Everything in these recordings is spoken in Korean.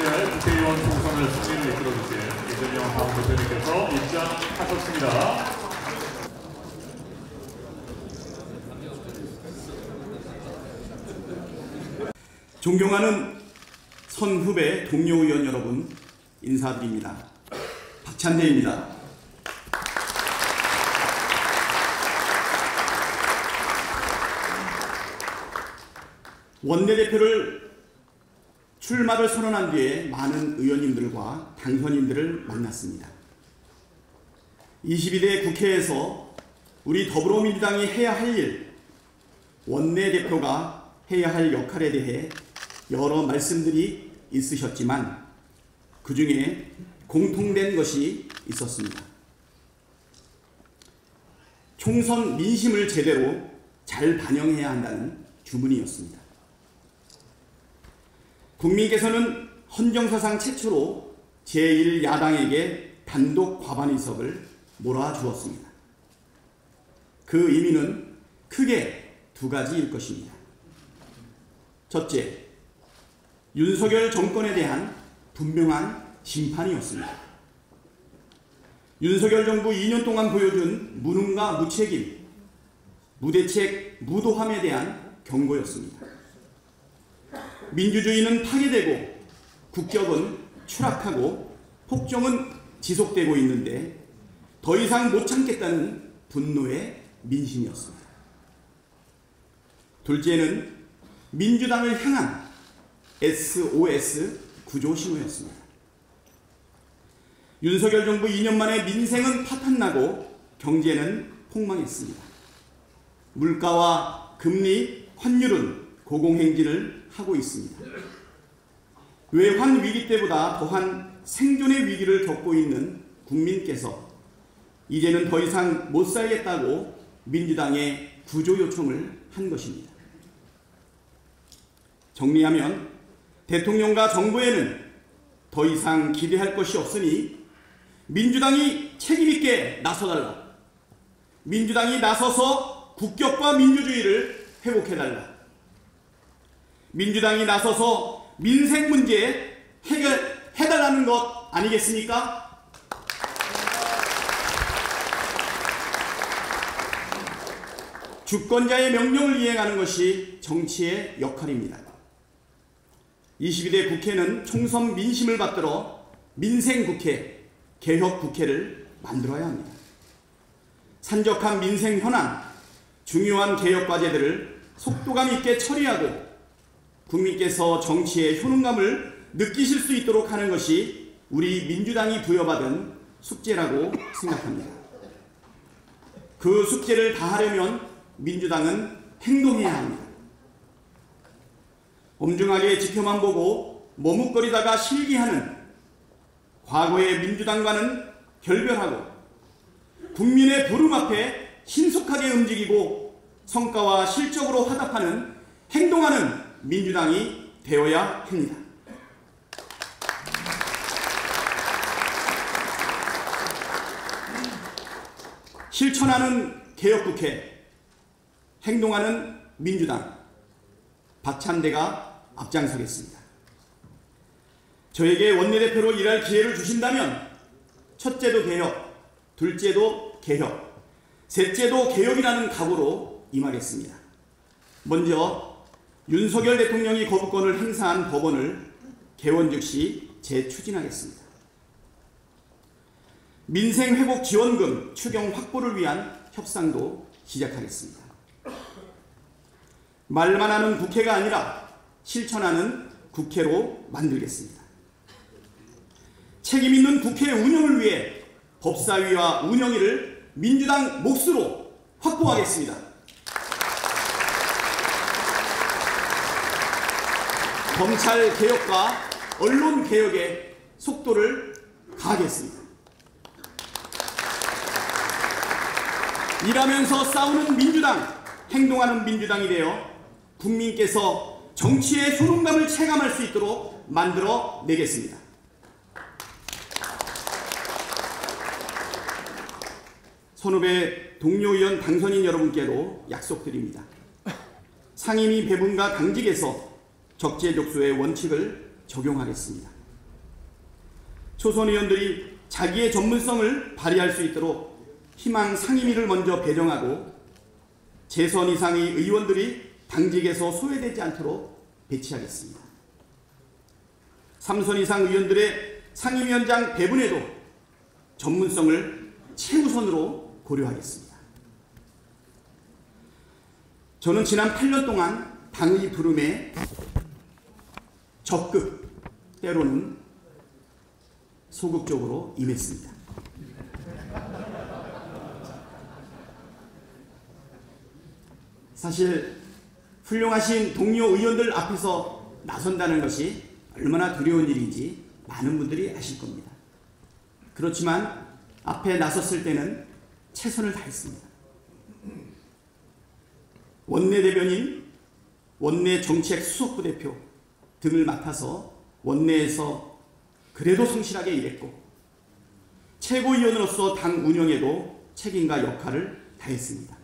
이날 국회의원 총선을 승리를 이끌어주신 이재명 당대표님께서 입장하셨습니다. 존경하는 선후배 동료 의원 여러분, 인사드립니다. 박찬대입니다. 원내대표를 출마를 선언한 뒤에 많은 의원님들과 당선인들을 만났습니다. 22대 국회에서 우리 더불어민주당이 해야 할 일, 원내대표가 해야 할 역할에 대해 여러 말씀들이 있으셨지만 그 중에 공통된 것이 있었습니다. 총선 민심을 제대로 잘 반영해야 한다는 주문이었습니다. 국민께서는 헌정사상 최초로 제1야당에게 단독 과반의석을 몰아주었습니다. 그 의미는 크게 두 가지일 것입니다. 첫째, 윤석열 정권에 대한 분명한 심판이었습니다. 윤석열 정부 2년 동안 보여준 무능과 무책임, 무대책, 무도함에 대한 경고였습니다. 민주주의는 파괴되고 국격은 추락하고 폭정은 지속되고 있는데 더 이상 못 참겠다는 분노의 민심이었습니다. 둘째는 민주당을 향한 SOS 구조 신호였습니다. 윤석열 정부 2년 만에 민생은 파탄나고 경제는 폭망했습니다. 물가와 금리, 환율은 고공행진을 하고 있습니다. 외환 위기 때보다 더한 생존의 위기를 겪고 있는 국민께서 이제는 더 이상 못 살겠다고 민주당에 구조 요청을 한 것입니다. 정리하면 대통령과 정부에는 더 이상 기대할 것이 없으니 민주당이 책임있게 나서달라. 민주당이 나서서 국격과 민주주의를 회복해달라. 민주당이 나서서 민생 문제 해결해달라는 것 아니겠습니까? 주권자의 명령을 이행하는 것이 정치의 역할입니다. 22대 국회는 총선 민심을 받들어 민생국회, 개혁국회를 만들어야 합니다. 산적한 민생 현안, 중요한 개혁과제들을 속도감 있게 처리하고 국민께서 정치의 효능감을 느끼실 수 있도록 하는 것이 우리 민주당이 부여받은 숙제라고 생각합니다. 그 숙제를 다하려면 민주당은 행동해야 합니다. 엄중하게 지켜만 보고 머뭇거리다가 실기하는 과거의 민주당과는 결별하고 국민의 부름 앞에 신속하게 움직이고 성과와 실적으로 화답하는 행동하는 민주당이 되어야 합니다. 실천하는 개혁국회, 행동하는 민주당, 박찬대가 앞장서겠습니다. 저에게 원내대표로 일할 기회를 주신다면 첫째도 개혁, 둘째도 개혁, 셋째도 개혁이라는 각오로 임하겠습니다. 먼저 윤석열 대통령이 거부권을 행사한 법원을 개원 즉시 재추진하겠습니다. 민생회복지원금 추경 확보를 위한 협상도 시작하겠습니다. 말만 하는 국회가 아니라 실천하는 국회로 만들겠습니다. 책임있는 국회 운영을 위해 법사위와 운영위를 민주당 몫으로 확보하겠습니다. 검찰 개혁과 언론 개혁에 속도를 가하겠습니다. 일하면서 싸우는 민주당, 행동하는 민주당이 되어 국민께서 정치의 효능감을 체감할 수 있도록 만들어 내겠습니다. 선후배 동료 의원 당선인 여러분께도 약속드립니다. 상임위 배분과 당직에서 적재적소의 원칙을 적용하겠습니다. 초선 의원들이 자기의 전문성을 발휘할 수 있도록 희망 상임위를 먼저 배정하고 재선 이상의 의원들이 당직에서 소외되지 않도록 배치하겠습니다. 3선 이상 의원들의 상임위원장 배분에도 전문성을 최우선으로 고려하겠습니다. 저는 지난 8년 동안 당의 부름에 적극, 때로는 소극적으로 임했습니다. 사실 훌륭하신 동료 의원들 앞에서 나선다는 것이 얼마나 두려운 일인지 많은 분들이 아실 겁니다. 그렇지만 앞에 나섰을 때는 최선을 다했습니다. 원내대변인, 원내 정책 수석부대표 등을 맡아서 원내에서 그래도 성실하게 일했고 최고위원으로서 당 운영에도 책임과 역할을 다했습니다.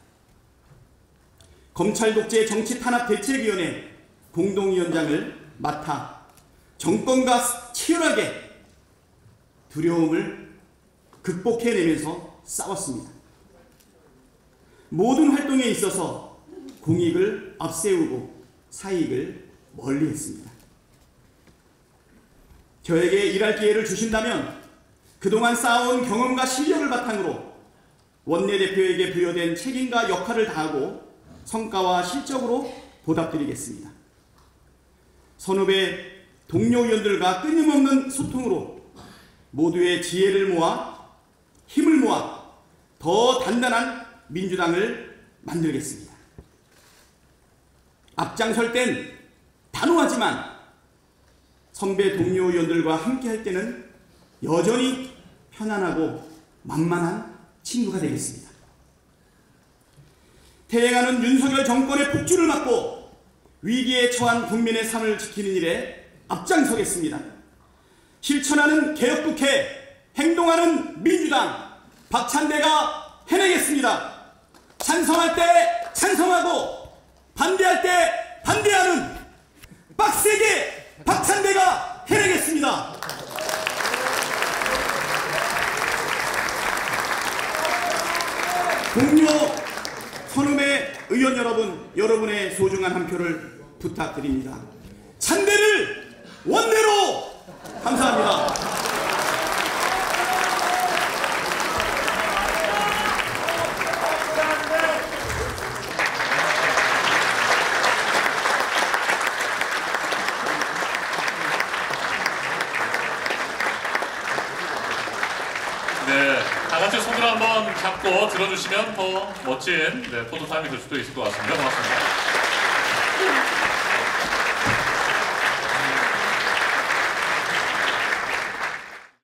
검찰독재 정치탄압대책위원회 공동위원장을 맡아 정권과 치열하게 두려움을 극복해내면서 싸웠습니다. 모든 활동에 있어서 공익을 앞세우고 사익을 멀리했습니다. 저에게 일할 기회를 주신다면 그동안 쌓아온 경험과 실력을 바탕으로 원내대표에게 부여된 책임과 역할을 다하고 성과와 실적으로 보답드리겠습니다. 선후배 동료 의원들과 끊임없는 소통으로 모두의 지혜를 모아 힘을 모아 더 단단한 민주당을 만들겠습니다. 앞장설 땐 단호하지만 선배 동료 의원들과 함께 할 때는 여전히 편안하고 만만한 친구가 되겠습니다. 태행하는 윤석열 정권의 폭주를 막고 위기에 처한 국민의 삶을 지키는 일에 앞장서겠습니다. 실천하는 개혁국회, 행동하는 민주당, 박찬대가 해내겠습니다. 찬성할 때 찬성하고 반대할 때 반대하는 빡세게 박찬대가 해내겠습니다. 동료 선후배 의원 여러분, 여러분의 소중한 한 표를 부탁드립니다. 찬대를 원내로! 감사합니다. 네, 다 같이 손을 한번 잡고 들어주시면 더 멋진 포토타임이 될 수도 있을 것 같습니다. 고맙습니다.